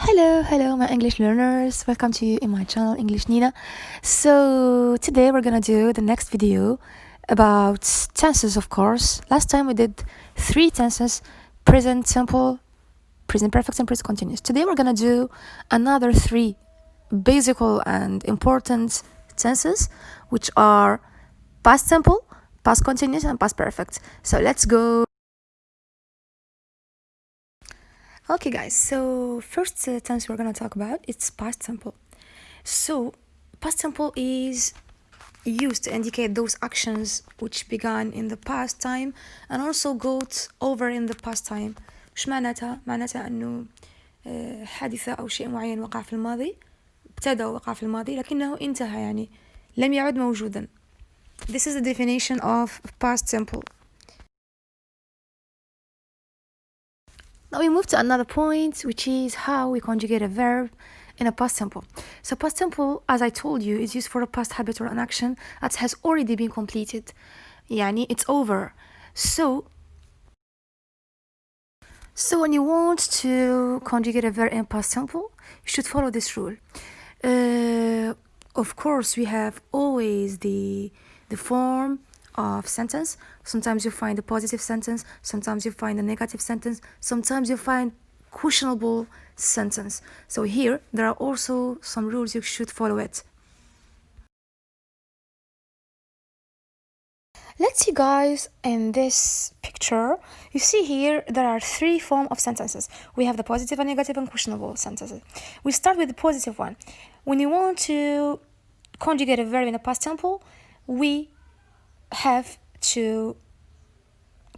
Hello, my English learners. Welcome to you in my channel, English Nina. So today we're gonna do the next video about tenses, of course. Last time we did 3 tenses: present simple, present perfect, and present continuous. Today we're gonna do another 3 basic and important tenses, which are past simple, past continuous, and past perfect. So let's go. Okay, guys, so first tense we're gonna talk about, it's past simple. So past simple is used to indicate those actions which began in the past time and also got over in the past time. وش معناتها انه حادثة او شيء معين وقع في الماضي، ابتدى وقع في الماضي لكنه انتهى، يعني لم يعد موجودا. This is the definition of past simple. Now we move to another point, which is how we conjugate a verb in a past simple. So past simple, as I told you, is used for a past habit or an action that has already been completed. Yani it's over. So when you want to conjugate a verb in past simple, you should follow this rule. Of course, we have always the form of sentence. Sometimes you find a positive sentence, sometimes you find a negative sentence, sometimes you find questionable sentence. So here there are also some rules you should follow it. Let's see, guys, in this picture you see here there are 3 forms of sentences. We have the positive and negative and questionable sentences. We start with the positive one. When you want to conjugate a verb in a past simple, we have to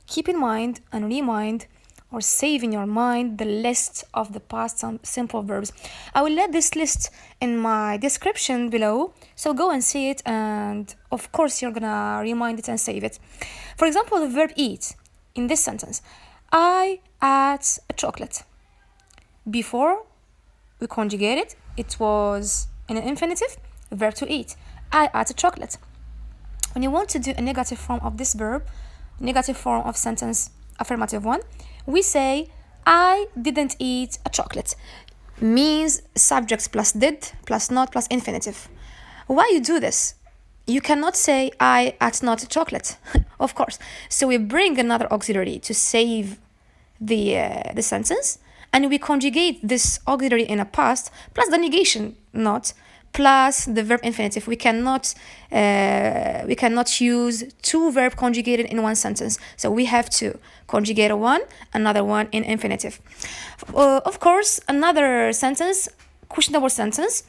keep in mind and remind or save in your mind the list of the past simple verbs. I will let this list in my description below, so go and see it, and of course you're gonna remind it and save it. For example, the verb eat in this sentence: I ate a chocolate. Before we conjugate it was in an infinitive, verb to eat. I ate a chocolate. When you want to do a negative form of this verb, negative form of sentence, affirmative one, we say I didn't eat a chocolate. Means subjects plus did plus not plus infinitive. Why you do this? You cannot say I ate not a chocolate, of course. So we bring another auxiliary to save the sentence, and we conjugate this auxiliary in a past plus the negation not plus the verb infinitive. We cannot use 2 verbs conjugated in one sentence. So we have to conjugate one, another one in infinitive. Of course, another sentence, questionable sentence.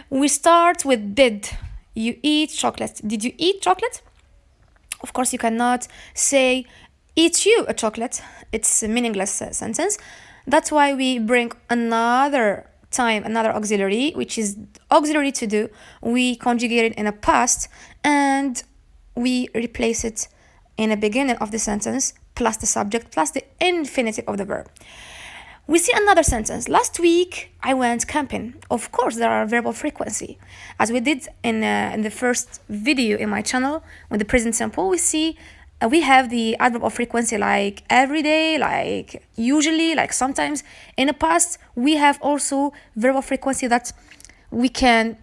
We start with did. You eat chocolate. Did you eat chocolate? Of course, you cannot say eat you a chocolate. It's a meaningless sentence. That's why we bring another auxiliary, which is auxiliary to do. We conjugate it in a past and we replace it in the beginning of the sentence plus the subject plus the infinitive of the verb. We see another sentence. Last week I went camping. Of course, there are verbal frequency, as we did in the first video in my channel with the present simple. We have the adverb of frequency, like every day, like usually, like sometimes. In the past, we have also verb of frequency that we can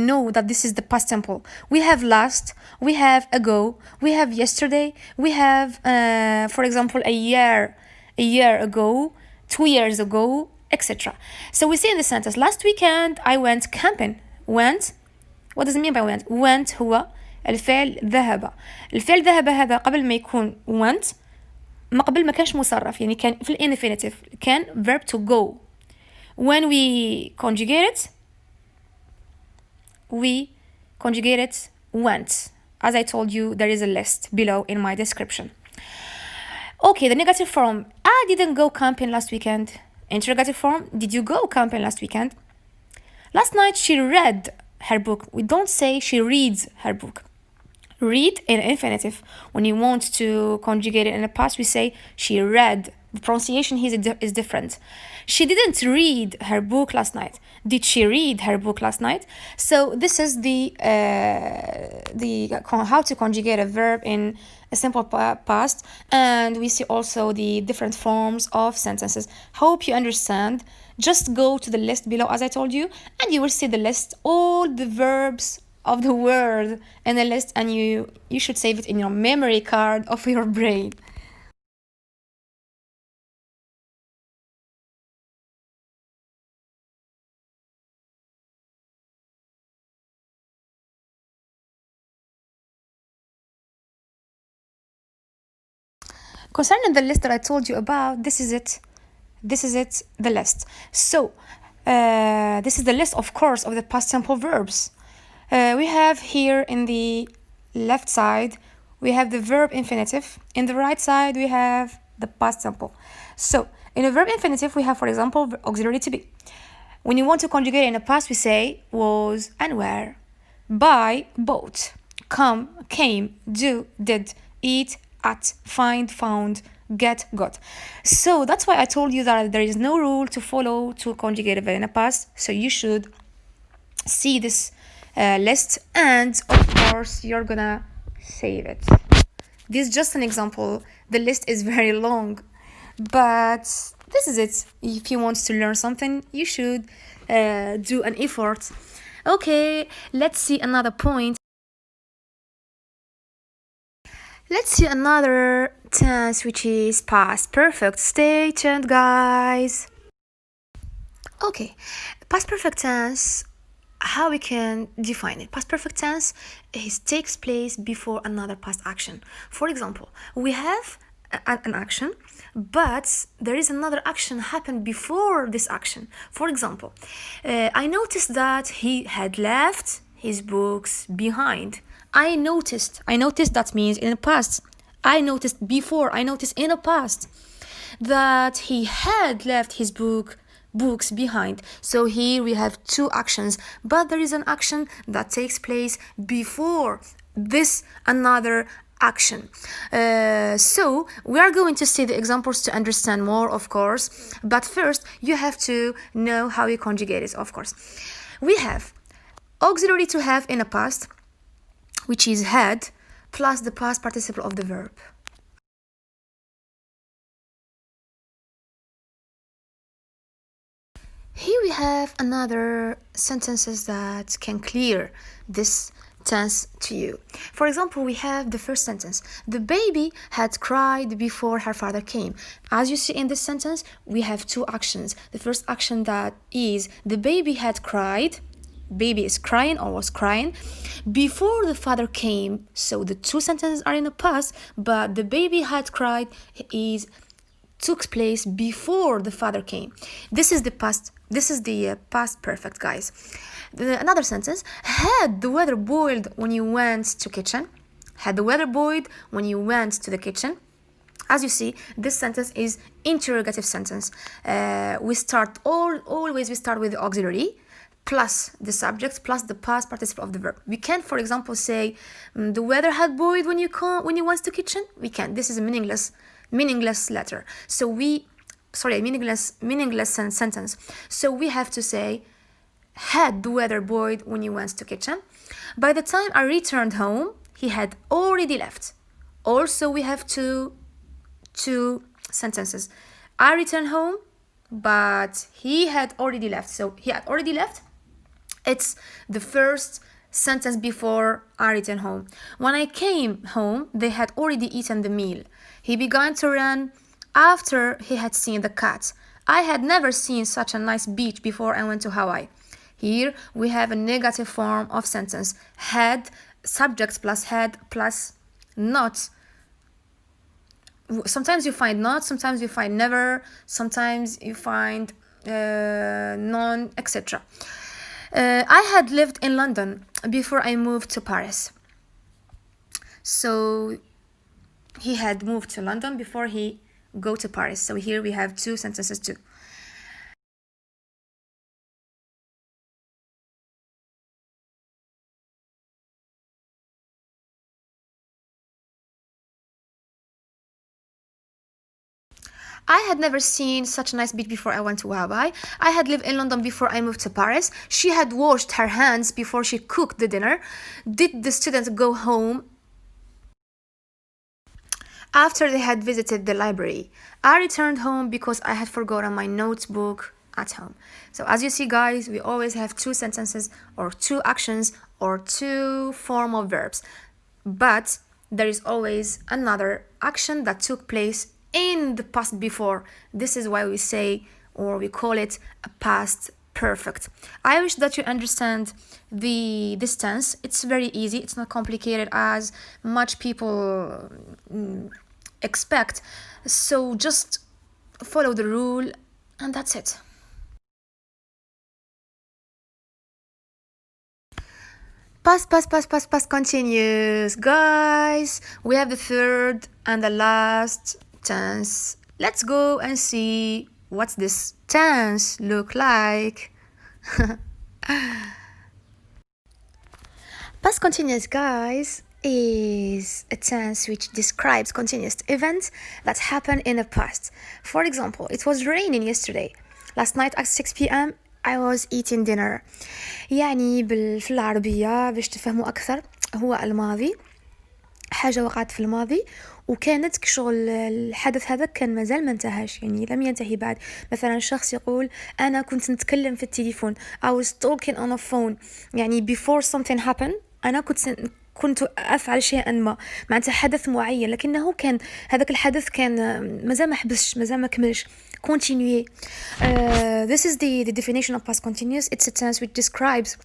know that this is the past simple. We have last, we have ago, we have yesterday, we have, for example, a year ago, 2 years ago, etc. So we see in the sentence, last weekend I went camping. Went, what does it mean by went? Went هو الفعل ذهب. الفعل ذهب هذا قبل ما يكون went، ما قبل ما كانش مصرف، يعني كان في الانفينيتيف، كان verb to go. When we conjugate it went. As I told you, there is a list below in my description. Okay, the negative form, I didn't go camping last weekend. Interrogative form, did you go camping last weekend? Last night she read her book. We don't say she reads her book. Read in infinitive. When you want to conjugate it in the past, we say she read The pronunciation here is different. She didn't read her book last night. Did she read her book last night? So this is the how to conjugate a verb in a simple past, and we see also the different forms of sentences. Hope you understand. Just go to the list below as I told you, and you will see the list, all the verbs of the word in the list, and you should save it in your memory card of your brain. Concerning the list that I told you about, this is it. This is it, the list. So, this is the list, of course, of the past simple verbs. We have here in the left side, we have the verb infinitive. In the right side, we have the past simple. So, in a verb infinitive, we have, for example, auxiliary to be. When you want to conjugate in the past, we say was and were, buy, bought, come, came, do, did, eat, at, find, found, get, got. So that's why I told you that there is no rule to follow to conjugate a verb in the past. So you should see this list, and of course you're gonna save it. This is just an example. The list is very long, but this is it. If you want to learn something, you should do an effort. Okay, let's see another point. Let's see another tense, which is past perfect. Stay tuned, guys. Okay, past perfect tense, how we can define it. Past perfect tense takes place before another past action. For example, we have an action, but there is another action happened before this action. For example, I noticed that he had left his books behind. I noticed that means in the past. I noticed before, I noticed in the past that he had left his books behind. So here we have two actions, but there is an action that takes place before this another action. So we are going to see the examples to understand more, of course, but first you have to know how you conjugate it, of course. We have auxiliary to have in the past, which is had, plus the past participle of the verb. Here we have another sentences that can clear this tense to you. For example, we have the first sentence. The baby had cried before her father came. As you see in this sentence, we have two actions. The first action that is the baby had cried. Baby is crying or was crying before the father came. So the two sentences are in the past, but the baby had cried took place before the father came. This is the past. This is the past perfect, guys. Another sentence: had the weather boiled when you went to kitchen. Had the weather boiled when you went to the kitchen. As you see, this sentence is interrogative sentence. We start with the auxiliary plus the subject plus the past participle of the verb. We can, for example, say the weather had boiled when you went to kitchen. We can. This is a meaningless letter. So meaningless sentence. So we have to say had the weather boiled when you went to kitchen. By the time I returned home, he had already left. Also, we have two sentences. I returned home, but he had already left. So he had already left. It's the first sentence before I returned home. When I came home, they had already eaten the meal. He began to run after he had seen the cat. I had never seen such a nice beach before I went to Hawaii. Here we have a negative form of sentence. Had, subject plus had plus not. Sometimes you find not, sometimes you find never, sometimes you find non, etc. I had lived in London before I moved to Paris. So he had moved to London before he go to Paris. So here we have two sentences too. I had never seen such a nice beach before I went to Hawaii. I had lived in London before I moved to Paris. She had washed her hands before she cooked the dinner. Did the students go home after they had visited the library? I returned home because I had forgotten my notebook at home. So as you see, guys, we always have two sentences or two actions or two form of verbs, but there is always another action that took place in the past before. This is why we say, or we call it, a past perfect. I wish that you understand this tense. It's very easy. It's not complicated as much people expect. So just follow the rule and that's it. Past continuous. Guys, we have the third and the last tense. Let's go and see what's this tense look like. Past continuous, guys, is a tense which describes continuous events that happen in the past. For example, it was raining yesterday. Last night at 6 p.m. I was eating dinner. يعني في العربية باش تفهموا أكثر هو الماضي، حاجة وقعت في الماضي وكانت كشغل الحدث هذا كان مازال ما انتهاش، يعني لم ينتهي بعد. مثلا شخص يقول أنا كنت نتكلم في التليفون I was talking on a phone، يعني before something happened أنا كنت أفعل شيئا ما، معناتها حدث معين لكنه كان هذاك الحدث كان مازال ما حبسش، مازال ما كملش. Continuer. This is the definition of past continuous. It's a tense which describes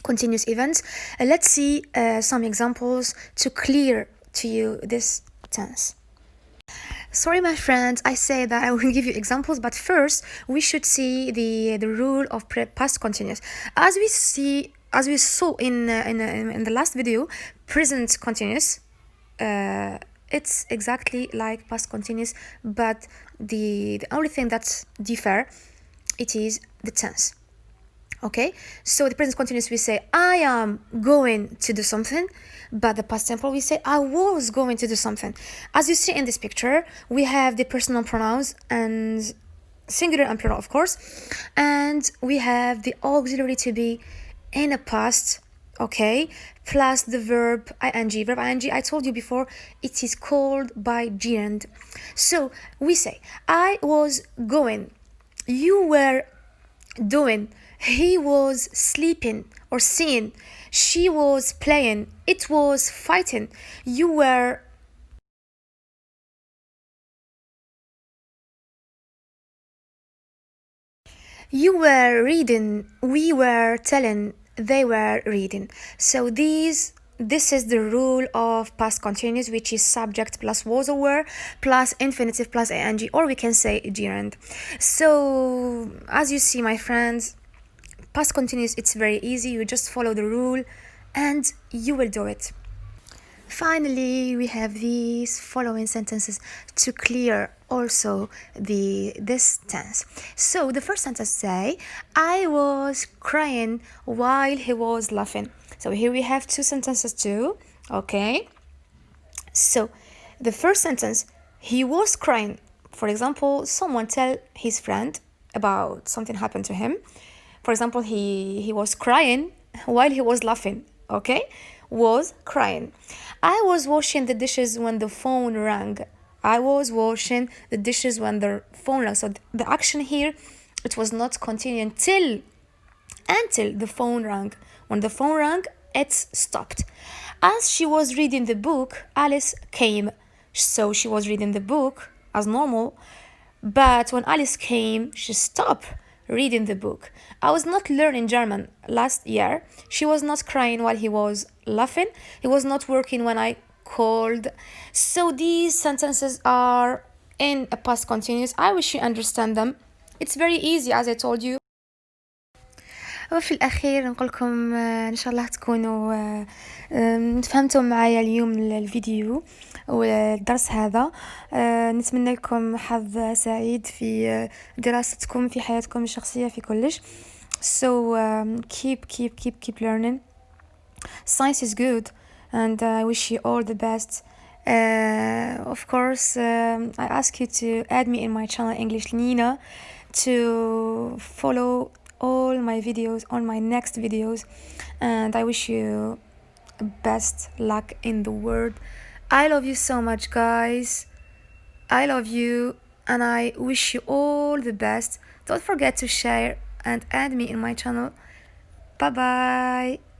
continuous events. Let's see some examples to clear to you this tense. Sorry, my friends, I say that I will give you examples, but first we should see the rule of past continuous. As we saw in the last video, present continuous, it's exactly like past continuous, but the only thing that's differ, it is the tense. Okay, so the present continuous we say I am going to do something, but the past simple we say I was going to do something. As you see in this picture, we have the personal pronouns and singular and plural, of course, and we have the auxiliary to be in a past, okay, plus the verb ing. Verb ing, I told you before, it is called by gerund. So we say I was going, you were doing, he was sleeping or seeing, she was playing, it was fighting, you were reading, we were telling, they were reading. So this is the rule of past continuous, which is subject plus was or were plus infinitive plus ing, or we can say gerund. So as you see, my friends, past continuous, it's very easy. You just follow the rule and you will do it. Finally, we have these following sentences to clear also this tense. So the first sentence say, I was crying while he was laughing. So here we have two sentences too, okay? So the first sentence, he was crying. For example, someone tell his friend about something happened to him. For example, he was crying while he was laughing, okay? Was crying. I was washing the dishes when the phone rang. I was washing the dishes when the phone rang. So the action here, it was not continuing until the phone rang. When the phone rang, it stopped. As she was reading the book, Alice came. So she was reading the book as normal, but when Alice came, she stopped reading the book. I was not learning German last year. She was not crying while he was laughing. He was not working when I called. So these sentences are in a past continuous. I wish you understand them. It's very easy, as I told you. وفي الأخير نقولكم إن شاء الله تكونوا فهمتوا معايا اليوم الفيديو والدرس هذا. نتمنى لكم حظ سعيد في دراستكم، في حياتكم الشخصية، في كلش. So keep learning. Science is good and I wish you all the best Of course, I ask you to add me in my channel English Nina to follow all my videos on my next videos, and I wish you best luck in the world. I love you so much, guys. I love you, and I wish you all the best. Don't forget to share and add me in my channel. Bye bye.